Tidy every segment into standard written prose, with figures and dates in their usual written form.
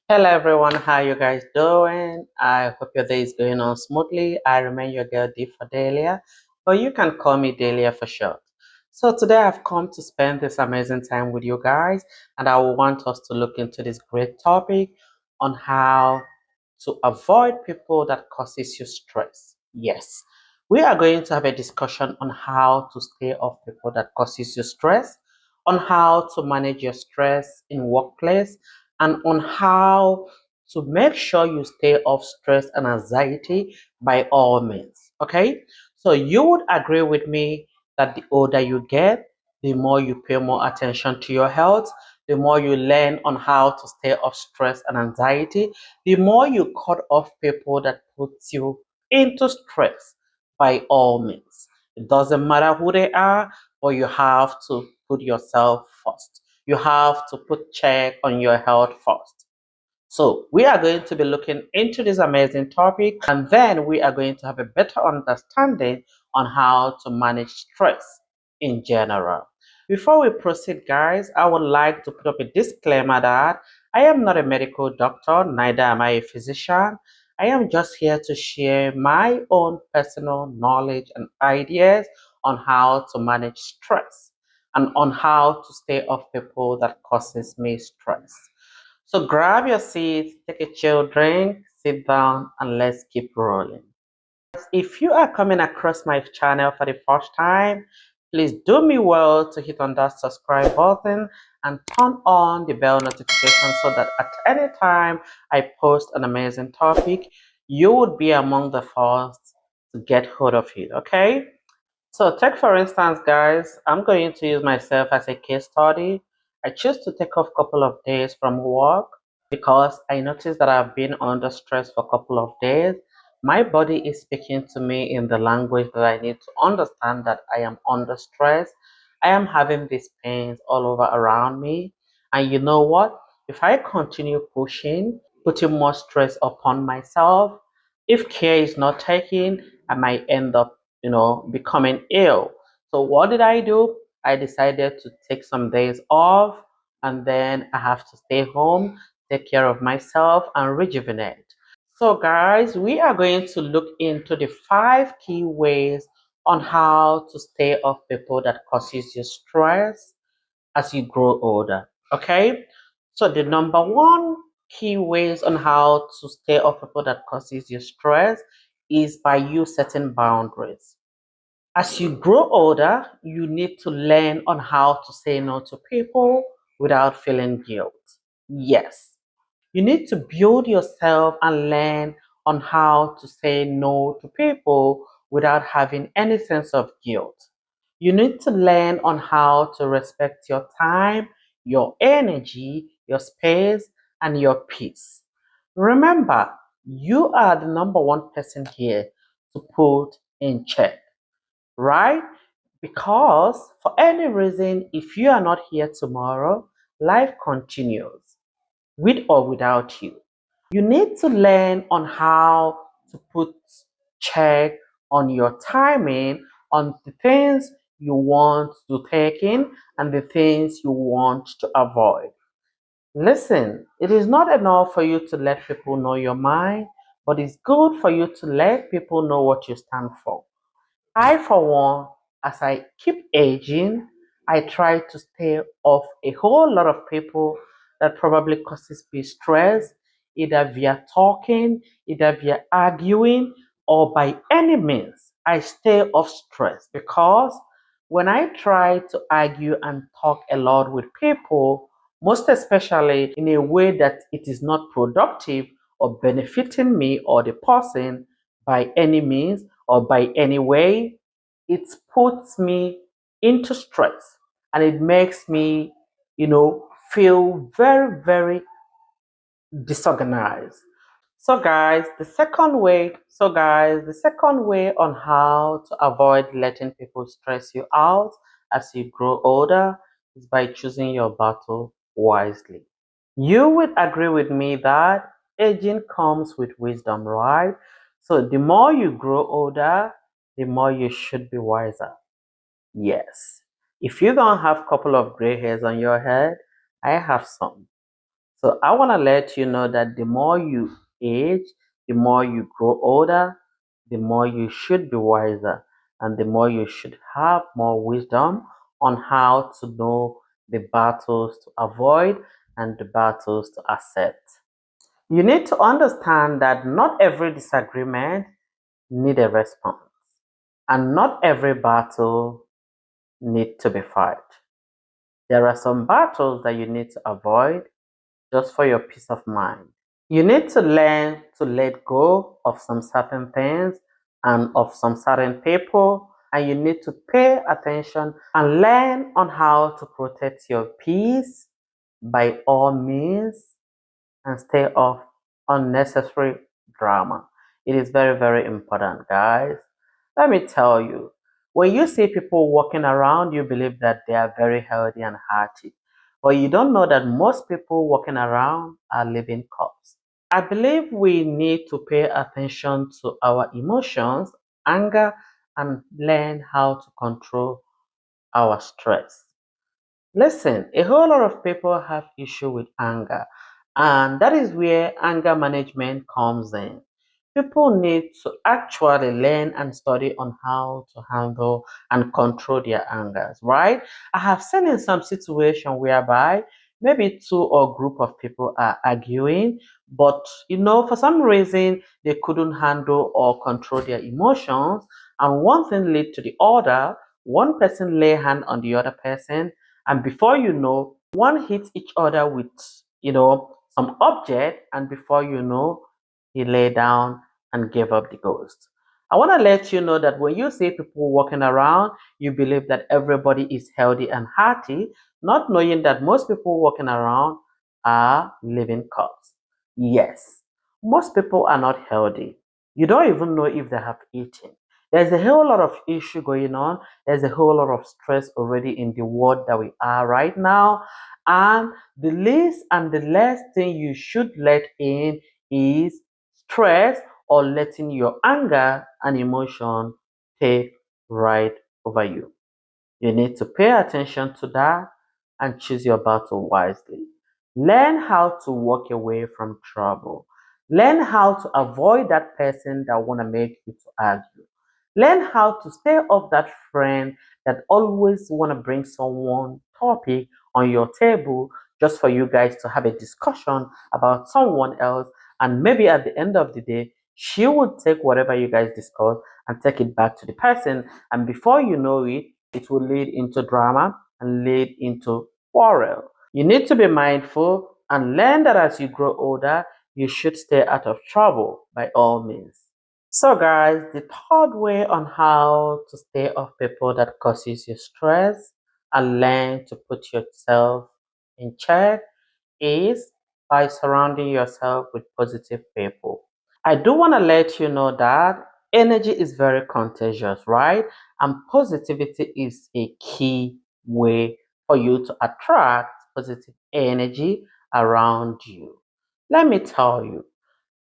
Hello everyone, how you guys doing? I hope your day is going on smoothly. I remain your girl D for Delia, but you can call me Delia for short. So today I've come to spend this amazing time with you guys, and I want us to look into this great topic on how to avoid people that causes you stress. Yes, we are going to have a discussion on how to stay off people that causes you stress, on how to manage your stress in workplace, and on how to make sure you stay off stress and anxiety by all means. Okay, so you would agree with me that the older you get, the more you pay more attention to your health, the more you learn on how to stay off stress and anxiety, the more you cut off people that puts you into stress by all means. It doesn't matter who they are, but you have to put yourself first. You have to put check on your health first. So we are going to be looking into this amazing topic, and then we are going to have a better understanding on how to manage stress in general. Before we proceed, guys, I would like to put up a disclaimer that I am not a medical doctor, neither am I a physician. I am just here to share my own personal knowledge and ideas on how to manage stress and on how to stay off people that causes me stress. So grab your seat, take a chill drink, sit down, and let's keep rolling. If you are coming across my channel for the first time, please do me well to hit on that subscribe button and turn on the bell notification so that at any time I post an amazing topic, you would be among the first to get hold of it, okay? So take for instance, guys, I'm going to use myself as a case study. I choose to take off a couple of days from work because I noticed that I've been under stress for a couple of days. My body is speaking to me in the language that I need to understand that I am under stress. I am having these pains all over around me. And you know what? If I continue pushing, putting more stress upon myself, if care is not taken, I might end up becoming ill. So what did I do? I decided to take some days off, and then I have to stay home, take care of myself and rejuvenate. So guys, we are going to look into the 5 key ways on how to stay off people that causes you stress as you grow older. Okay? So the number one key ways on how to stay off people that causes you stress is by you setting boundaries. As you grow older, you need to learn on how to say no to people without feeling guilt. Yes, you need to build yourself and learn on how to say no to people without having any sense of guilt. You need to learn on how to respect your time, your energy, your space, and your peace. Remember, you are the number one person here to put in check, right? Because for any reason, if you are not here tomorrow, life continues with or without you. You need to learn on how to put check on your timing on the things you want to take in and the things you want to avoid. Listen, it is not enough for you to let people know your mind, but it's good for you to let people know what you stand for. I, for one, as I keep aging, I try to stay off a whole lot of people that probably causes me stress, either via talking, either via arguing, or by any means. I stay off stress because when I try to argue and talk a lot with people, most especially in a way that it is not productive or benefiting me or the person by any means or by any way, it puts me into stress and it makes me, feel very, very disorganized. So guys, the second way on how to avoid letting people stress you out as you grow older is by choosing your battle wisely. You would agree with me that aging comes with wisdom, right? So the more you grow older, the more you should be wiser. Yes. If you don't have a couple of gray hairs on your head, I have some. So I want to let you know that the more you age, the more you grow older, the more you should be wiser, and the more you should have more wisdom on how to know the battles to avoid and the battles to accept. You need to understand that not every disagreement need a response, and not every battle need to be fought. There are some battles that you need to avoid just for your peace of mind. You need to learn to let go of some certain things and of some certain people, and you need to pay attention and learn on how to protect your peace by all means and stay off unnecessary drama. It is very, very important, guys. Let me tell you, when you see people walking around, you believe that they are very healthy and hearty. But you don't know that most people walking around are living corpses. I believe we need to pay attention to our emotions, anger, and learn how to control our stress. Listen, a whole lot of people have issue with anger, and that is where anger management comes in. People need to actually learn and study on how to handle and control their angers, right? I have seen in some situation whereby maybe two or group of people are arguing, but for some reason they couldn't handle or control their emotions, and one thing lead to the other. One person lay hand on the other person, and before you know, one hits each other with some object, and before you know, he lay down and gave up the ghost. I want to let you know that when you see people walking around, you believe that everybody is healthy and hearty, not knowing that most people walking around are living corpses. Yes, most people are not healthy. You don't even know if they have eaten. There's a whole lot of issue going on. There's a whole lot of stress already in the world that we are right now. And the least and the last thing you should let in is stress or letting your anger and emotion take right over you. You need to pay attention to that and choose your battle wisely. Learn how to walk away from trouble. Learn how to avoid that person that want to make you to argue. Learn how to stay off that friend that always want to bring someone topic on your table just for you guys to have a discussion about someone else, and maybe at the end of the day she would take whatever you guys discuss and take it back to the person, and before you know it, it will lead into drama and lead into quarrel. You need to be mindful and learn that as you grow older, you should stay out of trouble by all means. So guys, the third way on how to stay off people that causes you stress and learn to put yourself in check is by surrounding yourself with positive people. I do want to let you know that energy is very contagious, right? And positivity is a key way for you to attract positive energy around you. Let me tell you,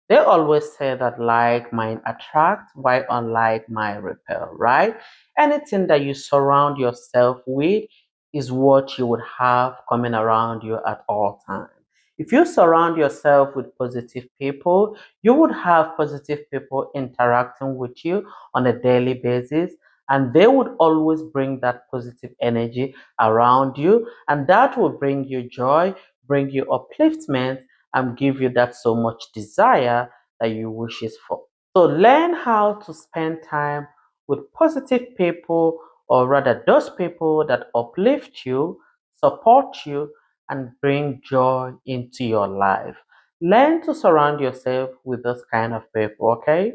they always say that like mind attract, while unlike mind repel, right? Anything that you surround yourself with is what you would have coming around you at all times. If you surround yourself with positive people, you would have positive people interacting with you on a daily basis, and they would always bring that positive energy around you, and that will bring you joy, bring you upliftment, and give you that so much desire that you wishes for. So learn how to spend time with positive people, or rather those people that uplift you, support you, and bring joy into your life. Learn to surround yourself with those kind of people, okay?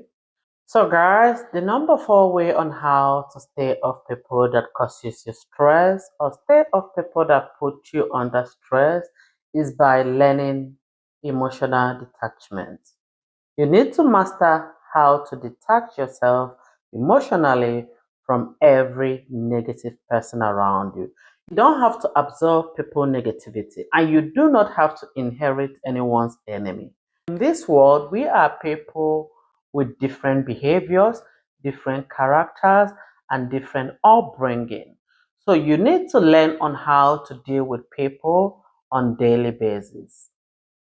So guys, the number 4 way on how to stay off people that causes you stress or stay off people that put you under stress is by learning emotional detachment. You need to master how to detach yourself emotionally from every negative person around you. You don't have to absorb people's negativity, and you do not have to inherit anyone's enemy. In this world, we are people with different behaviors, different characters, and different upbringing. So you need to learn on how to deal with people on daily basis.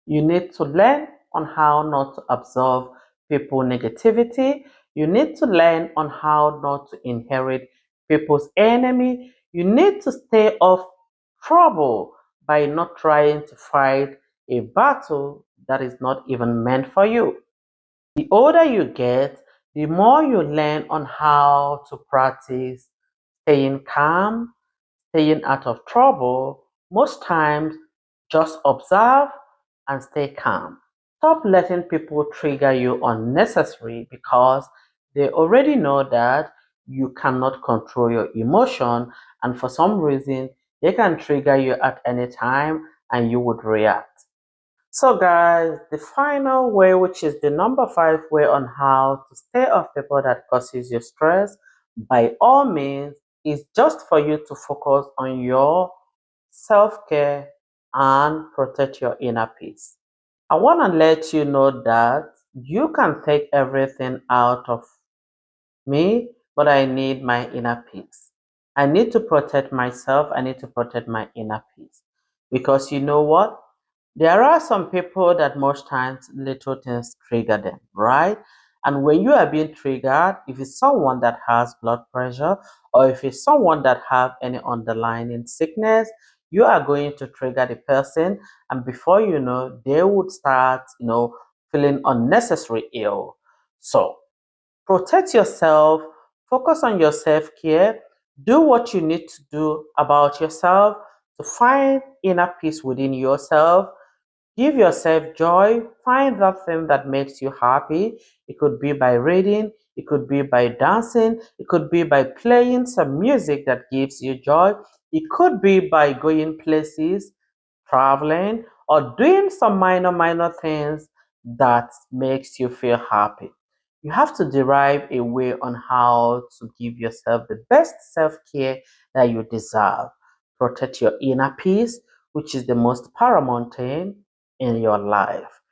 You need to learn on how not to absorb people negativity. You need to learn on how not to inherit people's enemy. You need to stay off trouble by not trying to fight a battle that is not even meant for you. The older you get, the more you learn on how to practice staying calm, staying out of trouble. Most times, just observe and stay calm. Stop letting people trigger you unnecessarily because they already know that you cannot control your emotion, and for some reason they can trigger you at any time and you would react. So guys, the final way, which is the number 5 way on how to stay off people that causes you stress, by all means, is just for you to focus on your self-care and protect your inner peace. I want to let you know that you can take everything out of me, but I need my inner peace. I need to protect myself. I need to protect my inner peace. Because you know what? There are some people that most times little things trigger them, right? And when you are being triggered, if it's someone that has blood pressure or if it's someone that have any underlying sickness, you are going to trigger the person, and before you know, they would start, feeling unnecessary ill. So protect yourself, focus on your self-care, do what you need to do about yourself to find inner peace within yourself. Give yourself joy. Find that thing that makes you happy. It could be by reading, it could be by dancing, it could be by playing some music that gives you joy. It could be by going places, traveling, or doing some minor things that makes you feel happy. You have to derive a way on how to give yourself the best self-care that you deserve. Protect your inner peace, which is the most paramount thing in your life.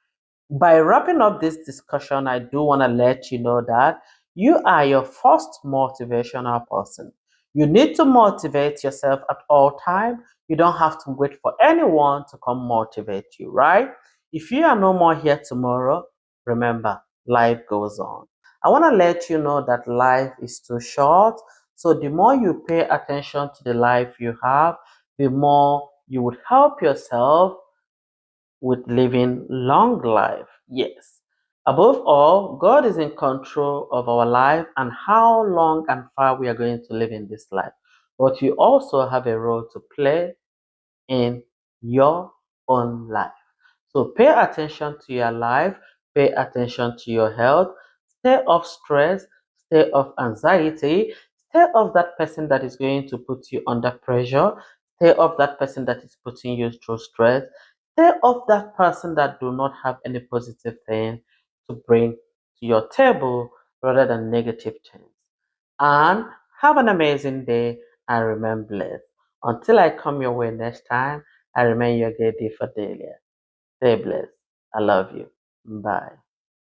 By wrapping up this discussion, I do want to let you know that you are your first motivational person. You need to motivate yourself at all time. You don't have to wait for anyone to come motivate you, right? If you are no more here tomorrow, remember, life goes on. I want to let you know that life is too short. So the more you pay attention to the life you have, the more you would help yourself with living long life. Yes. Above all, God is in control of our life and how long and far we are going to live in this life. But you also have a role to play in your own life. So pay attention to your life, pay attention to your health, stay off stress, stay off anxiety, stay off that person that is going to put you under pressure, stay off that person that is putting you through stress, stay off that person that do not have any positive thing to bring to your table rather than negative things. And have an amazing day and remain blessed. Until I come your way next time, I remain your gay for Delia. Stay blessed. I love you. Bye.